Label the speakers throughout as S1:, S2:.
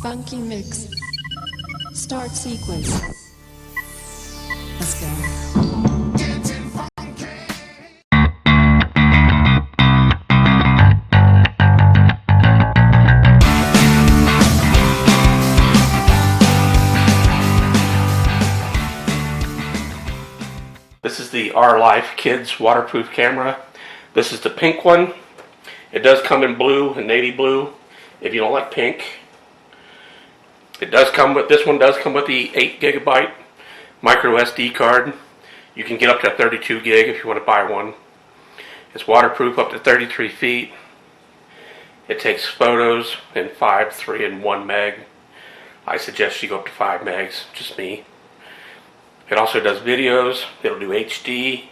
S1: Funky mix. Start sequence. Let's go.
S2: This is the Ourlife Kids waterproof camera. This is the pink one. It does come in blue and navy blue if you don't like pink. This one does come with the 8 gigabyte micro SD card. You can get up to 32 gig if you want to buy one. It's waterproof up to 33 feet. It takes photos in 5, 3, and 1 meg. I suggest you go up to 5 megs, just me. It also does videos. It'll do HD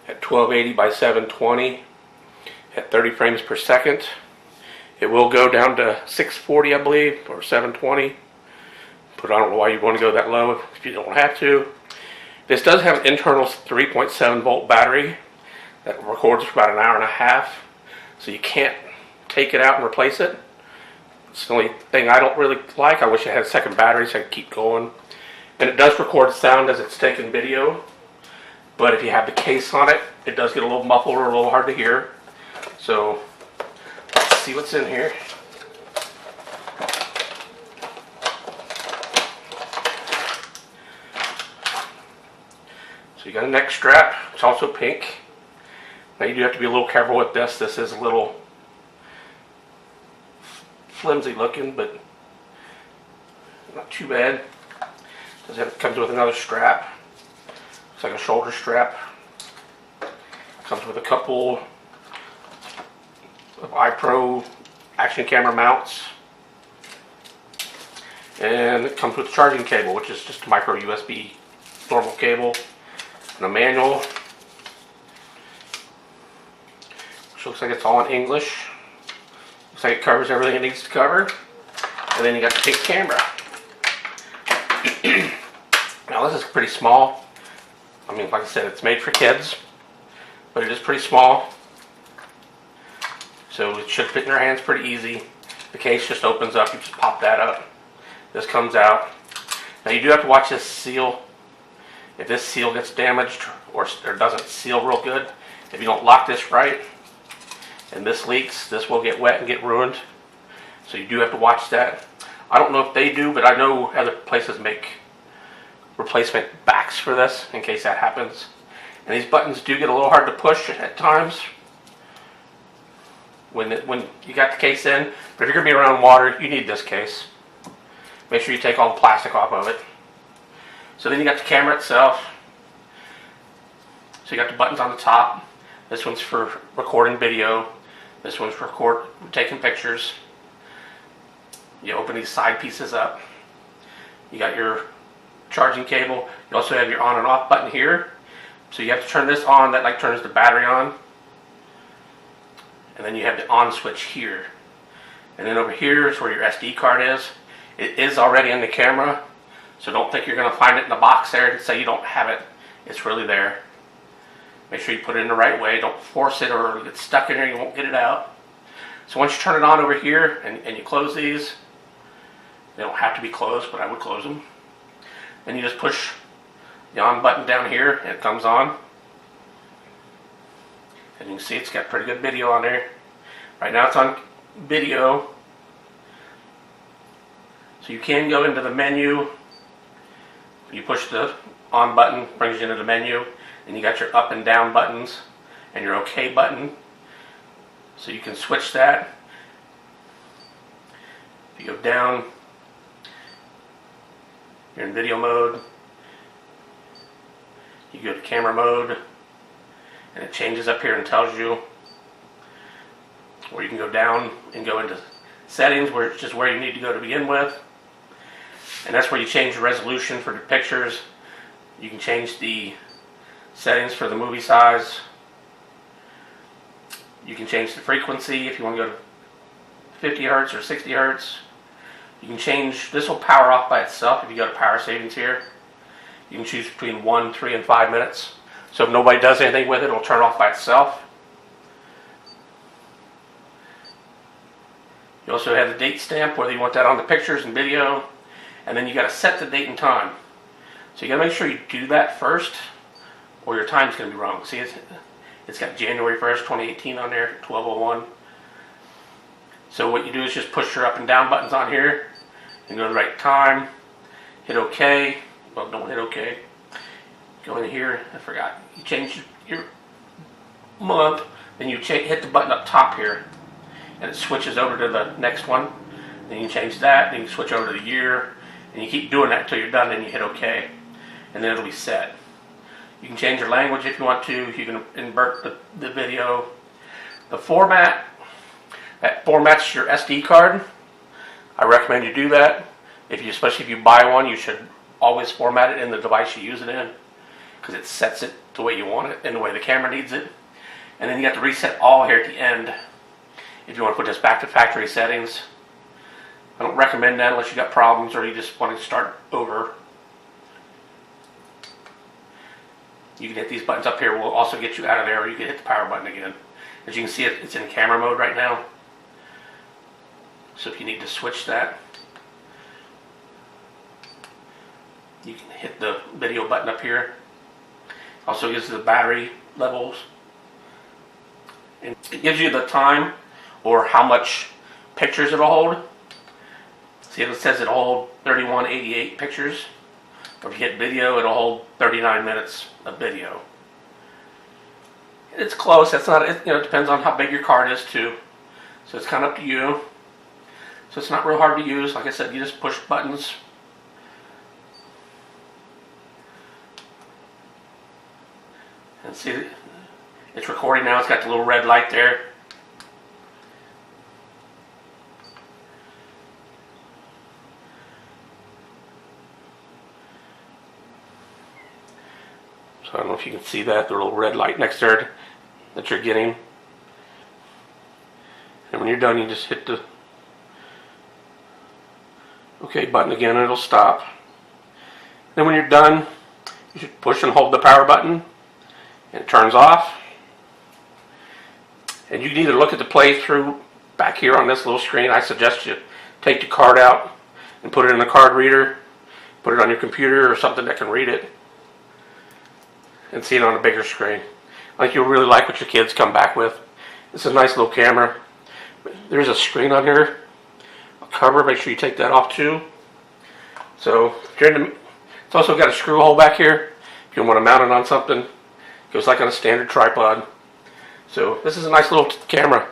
S2: at 1280 by 720 at 30 frames per second. It will go down to 640, I believe, or 720. But I don't know why you'd want to go that low if you don't have to. This does have an internal 3.7 volt battery that records for about an hour and a half. So you can't take it out and replace it. It's the only thing I don't really like. I wish it had a second battery so I could keep going. And it does record sound as it's taking video. But if you have the case on it, it does get a little muffled or a little hard to hear. So let's see what's in here. So you got a neck strap. It's also pink. Now you do have to be a little careful with this. This is a little flimsy looking, but not too bad. It comes with another strap. It's like a shoulder strap. Comes with a couple of iPro action camera mounts. And it comes with a charging cable, which is just a micro USB normal cable. And a manual, which looks like it's all in English. Looks like it covers everything it needs to cover. And then you got the pink camera. Now this is pretty small. I mean, like I said, it's made for kids, but it is pretty small. So it should fit in your hands pretty easy. The case just opens up, you just pop that up. This comes out. Now you do have to watch this seal. If this seal gets damaged or doesn't seal real good, if you don't lock this right and this leaks, this will get wet and get ruined. So you do have to watch that. I don't know if they do, but I know other places make replacement backs for this in case that happens. And these buttons do get a little hard to push at times when you got the case in. But if you're going to be around water, you need this case. Make sure you take all the plastic off of it. So then you got the camera itself. So you got the buttons on the top. This one's for recording video. This one's for taking pictures. You open these side pieces up. You got your charging cable. You also have your on and off button here. So you have to turn this on. That turns the battery on. And then you have the on switch here. And then over here is where your SD card is. It is already in the camera. So don't think you're going to find it in the box there and say you don't have it. It's really there. Make sure you put it in the right way. Don't force it or it'll get stuck in there. You won't get it out. So once you turn it on over here and you close these, they don't have to be closed, but I would close them. Then you just push the on button down here and it comes on. And you can see it's got pretty good video on there. Right now it's on video. So you can go into the menu. You push the on button, brings you into the menu, and you got your up and down buttons and your OK button. So you can switch that. If you go down, you're in video mode. You go to camera mode, and it changes up here and tells you. Or you can go down and go into settings, where it's just where you need to go to begin with. And that's where you change the resolution for the pictures. You can change the settings for the movie size. You can change the frequency if you want to go to 50 hertz or 60 hertz. You can change, this will power off by itself if you go to power savings here. You can choose between 1, 3, and 5 minutes. So if nobody does anything with it, it'll turn off by itself. You also have the date stamp, whether you want that on the pictures and video, and then you got to set the date and time. So you got to make sure you do that first, or your time's going to be wrong. See, it's got January 1st, 2018 on there, 12:01. So what you do is just push your up and down buttons on here, and go to the right time, hit OK. Well, don't hit OK. Go in here, I forgot. You change your month, then you hit the button up top here, and it switches over to the next one. Then you change that, then you switch over to the year, and you keep doing that until you're done, and you hit OK, and then it'll be set. You can change your language if you want to. You can invert the video. The format, that formats your SD card. I recommend you do that. Especially if you buy one, you should always format it in the device you use it in, because it sets it the way you want it and the way the camera needs it. And then you have to reset all here at the end if you want to put this back to factory settings. I don't recommend that unless you got problems or you just want to start over. You can hit these buttons up here. Will also get you out of there, or you can hit the power button again. As you can see, it's in camera mode right now. So if you need to switch that, you can hit the video button up here. Also gives you the battery levels. And it gives you the time or how much pictures it'll hold. See, it says it'll hold 3188 pictures. Or if you hit video, it'll hold 39 minutes of video. It's close. That's not. It depends on how big your card is too. So it's kind of up to you. So it's not real hard to use. Like I said, you just push buttons. And see, it's recording now. It's got the little red light there. So I don't know if you can see that, the little red light next there that you're getting. And when you're done, you just hit the OK button again and it'll stop. Then when you're done, you should push and hold the power button and it turns off. And you can either look at the playthrough back here on this little screen. I suggest you take the card out and put it in a card reader, put it on your computer or something that can read it, and see it on a bigger screen. I think you'll really like what your kids come back with. It's a nice little camera. There's a screen on here, a cover. Make sure you take that off too. So it's also got a screw hole back here if you want to mount it on something. It goes like on a standard tripod. So this is a nice little camera.